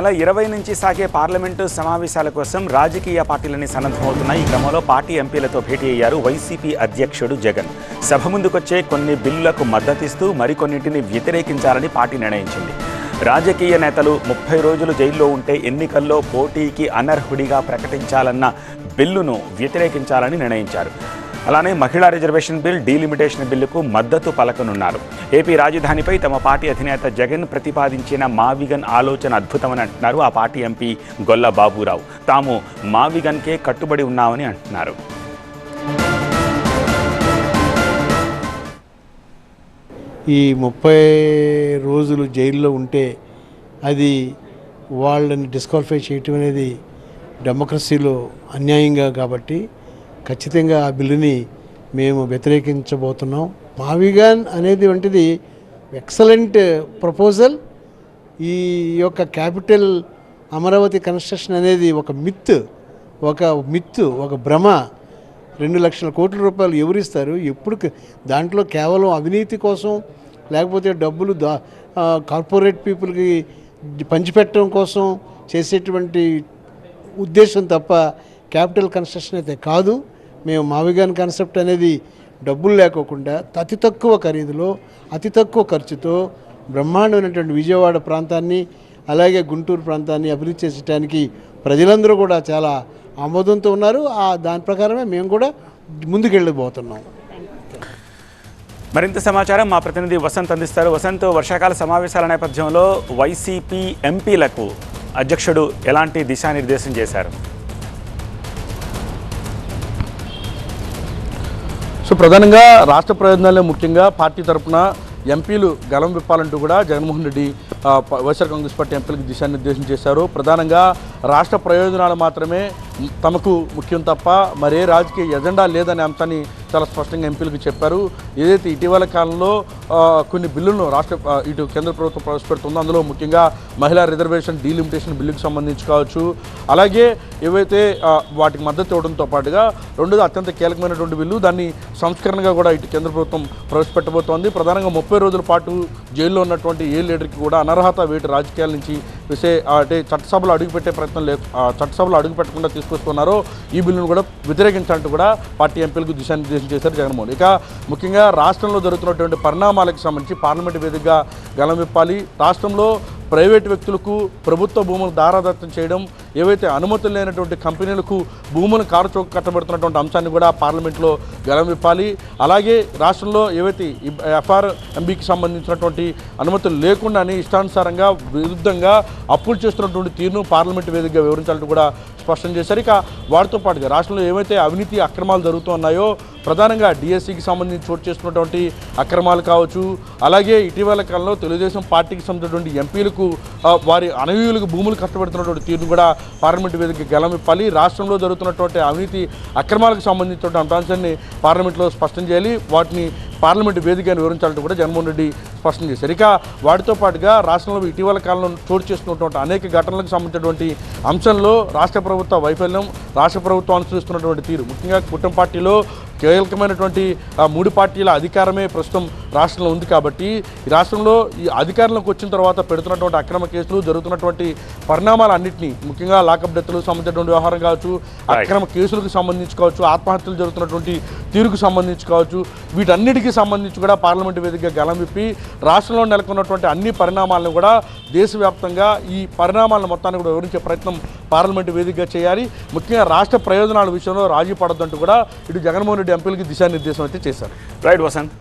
అలా 20 నుంచి సాగే పార్లమెంటు సమావేశాల కోసం రాజకీయ పార్టీలని సన్నద్ధమవుతున్నాయి. ఈ క్రమంలో పార్టీ ఎంపీలతో భేటీ అయ్యారు వైసీపీ అధ్యక్షుడు జగన్. సభ ముందుకొచ్చే కొన్ని బిల్లులకు మద్దతిస్తూ మరికొన్నింటిని వ్యతిరేకించాలని పార్టీ నిర్ణయించింది. రాజకీయ నేతలు 30 రోజులు జైల్లో ఉంటే ఎన్నికల్లో పోటీకి అనర్హుడిగా ప్రకటించాలన్న బిల్లును వ్యతిరేకించాలని నిర్ణయించారు. అలానే మహిళా రిజర్వేషన్ బిల్, డీలిమిటేషన్ బిల్లుకు మద్దతు పలకనున్నారు. ఏపీ రాజధానిపై తమ పార్టీ అధినేత జగన్ ప్రతిపాదించిన మావిగన్ ఆలోచన అద్భుతమని అంటున్నారు ఆ పార్టీ ఎంపీ గొల్ల బాబురావు. తాము మావిగన్కే కట్టుబడి ఉన్నామని అంటున్నారు. ఈ 30 రోజులు జైల్లో ఉంటే అది వాళ్ళని డిస్క్వాలిఫై చేయటం అనేది డెమోక్రసీలో అన్యాయంగా కాబట్టి ఖచ్చితంగా ఆ బిల్లుని మేము వ్యతిరేకించబోతున్నాం. మావిగాన్ అనేది వంటిది ఎక్సలెంట్ ప్రపోజల్. ఈ యొక్క క్యాపిటల్ అమరావతి కన్స్ట్రక్షన్ అనేది ఒక మిత్, ఒక భ్రమ. 2 లక్షల కోట్ల రూపాయలు ఎవరిస్తారు? ఎప్పుడు దాంట్లో కేవలం అవినీతి కోసం లేకపోతే డబ్బులు కార్పొరేట్ పీపుల్కి పంచిపెట్టడం కోసం చేసేటువంటి ఉద్దేశం తప్ప క్యాపిటల్ కన్స్ట్రక్షన్ అయితే కాదు. మేము మావిగాన్ కాన్సెప్ట్ అనేది డబ్బులు లేకోకుండా అతి తక్కువ ఖరీదులో అతి తక్కువ ఖర్చుతో బ్రహ్మాండమైనటువంటి విజయవాడ ప్రాంతాన్ని అలాగే గుంటూరు ప్రాంతాన్ని అభివృద్ధి చేసడానికి ప్రజలందరూ కూడా చాలా ఆమోదంతో ఉన్నారు. దాని ప్రకారమే మేము కూడా ముందుకెళ్ళిపోతున్నాం. మరింత సమాచారం మా ప్రతినిధి వసంత్ అందిస్తారు. వసంత్, వర్షాకాల సమావేశాల నేపథ్యంలో వైసీపీ ఎంపీలకు అధ్యక్షుడు ఎలాంటి దిశానిర్దేశం చేశారు? ప్రధానంగా రాష్ట్ర ప్రయోజనాలే ముఖ్యంగా పార్టీ తరఫున ఎంపీలు గలం విప్పాలంటూ కూడా జగన్మోహన్ రెడ్డి వైఎస్ఆర్ కాంగ్రెస్ పార్టీ ఎంపీలకు దిశానిర్దేశం చేశారు. ప్రధానంగా రాష్ట్ర ప్రయోజనాలు మాత్రమే తమకు ముఖ్యం తప్ప మరే రాజకీయ ఎజెండా లేదనే అంశాన్ని చాలా స్పష్టంగా ఎంపీలకు చెప్పారు. ఏదైతే ఇటీవల కాలంలో కొన్ని బిల్లులను ఇటు కేంద్ర ప్రభుత్వం ప్రవేశపెడుతుందో అందులో ముఖ్యంగా మహిళా రిజర్వేషన్, డీలిమిటేషన్ బిల్లుకు సంబంధించి కావచ్చు, అలాగే ఏవైతే వాటికి మద్దతు ఇవ్వడంతో పాటుగా రెండోది అత్యంత కీలకమైనటువంటి బిల్లు, దాన్ని సంస్కరణగా కూడా ఇటు కేంద్ర ప్రభుత్వం ప్రవేశపెట్టబోతోంది. ప్రధానంగా 30 రోజుల పాటు జైల్లో ఉన్నటువంటి ఏ లీడర్కి కూడా అనర్హత వేటు రాజకీయాల నుంచి అంటే చట్టసభలో అడుగుపెట్టే ప్రయత్నం లేదు, చట్టసభలో అడుగుపెట్టకుండా తీసుకొస్తున్నారో ఈ బిల్లును కూడా వ్యతిరేకించాలంటూ కూడా పార్టీ ఎంపీలకు దిశానిర్దేశం చేశారు జగన్మోహన్. ఇక ముఖ్యంగా రాష్ట్రంలో జరుగుతున్నటువంటి పరిణామాలకు సంబంధించి పార్లమెంటు వేదికగా గలం విప్పాలి. రాష్ట్రంలో ప్రైవేటు వ్యక్తులకు ప్రభుత్వ భూములు దారాదత్తం చేయడం, ఏవైతే అనుమతులు లేనటువంటి కంపెనీలకు భూములను కారుచౌక కట్టబెడుతున్నటువంటి అంశాన్ని కూడా పార్లమెంట్లో గలం విప్పాలి. అలాగే రాష్ట్రంలో ఏవైతే FRMBకి సంబంధించినటువంటి అనుమతులు లేకుండానే ఇష్టానుసారంగా విరుద్ధంగా అప్పులు చేస్తున్నటువంటి తీరును పార్లమెంటు వేదికగా వివరించాలంటూ కూడా స్పష్టం చేశారు. ఇక వాటితో పాటుగా రాష్ట్రంలో ఏవైతే అవినీతి అక్రమాలు జరుగుతున్నాయో ప్రధానంగా డిఎస్సికి సంబంధించి చోటు చేస్తున్నటువంటి అక్రమాలు కావచ్చు, అలాగే ఇటీవల కాలంలో తెలుగుదేశం పార్టీకి సంబంధించినటువంటి ఎంపీలకు వారి అనవీయులకు భూములు కష్టపడుతున్నటువంటి తీరును కూడా పార్లమెంటు వేదిక గలమిప్పాలి. రాష్ట్రంలో జరుగుతున్నటువంటి అవినీతి అక్రమాలకు సంబంధించినటువంటి అంశాన్ని పార్లమెంట్లో స్పష్టం చేయాలి, వాటిని పార్లమెంటు వేదికను వివరించాలంటూ కూడా జగన్మోహన్ రెడ్డి స్పష్టం చేశారు. ఇక వాటితో పాటుగా రాష్ట్రంలో ఇటీవల కాలంలో చోటు చేసుకున్నటువంటి అనేక ఘటనలకు సంబంధించినటువంటి అంశంలో రాష్ట్ర ప్రభుత్వ వైఫల్యం, రాష్ట్ర ప్రభుత్వం అనుసరిస్తున్నటువంటి తీరు, ముఖ్యంగా కుటుంబ పార్టీలో కీలకమైనటువంటి 3 పార్టీల అధికారమే ప్రస్తుతం రాష్ట్రంలో ఉంది కాబట్టి ఈ రాష్ట్రంలో ఈ అధికారంలోకి వచ్చిన తర్వాత పెడుతున్నటువంటి అక్రమ కేసులు, జరుగుతున్నటువంటి పరిణామాలన్నింటినీ ముఖ్యంగా లాకప్ డెత్తులకు సంబంధించినటువంటి వ్యవహారం కావచ్చు, అక్రమ కేసులకు సంబంధించి కావచ్చు, ఆత్మహత్యలు జరుగుతున్నటువంటి తీరుకు సంబంధించి కావచ్చు, వీటన్నిటికీ సంబంధించి కూడా పార్లమెంటు వేదికగా గలం విప్పి రాష్ట్రంలో నెలకొన్నటువంటి అన్ని పరిణామాలను కూడా దేశవ్యాప్తంగా ఈ పరిణామాలను మొత్తాన్ని కూడా వివరించే ప్రయత్నం పార్లమెంటు వేదికగా చేయాలి. ముఖ్యంగా రాష్ట్ర ప్రయోజనాల విషయంలో రాజీ పడొద్దంటూ కూడా ఇటు జగన్మోహన్ రెడ్డి ఎంపీలకి దిశానిర్దేశం అయితే చేశారు. రైట్ వసంత్.